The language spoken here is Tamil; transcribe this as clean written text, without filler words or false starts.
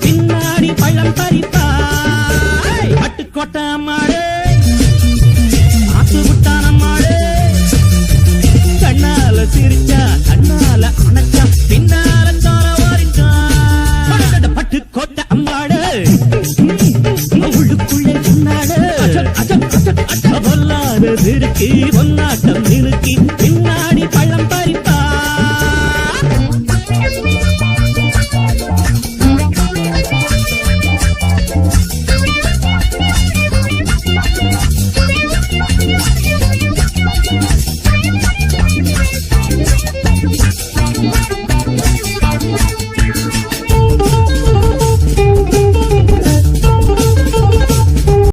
பின்னாடி பழம் பறிப்பாய் பட்டுக்கோட்டை அம்மாளே ஆத்து விட்டான் அம்மாளே கண்ணால சிரிச்சா கண்ணால அணைச்சா பின்னால கால வாரிட்டான் பட்டுக்கோட்டை அம்மாளே உள்ளுக்குள்ளே சொன்னாளே பொல்லாத திருக்கி பொன்னாட்டம்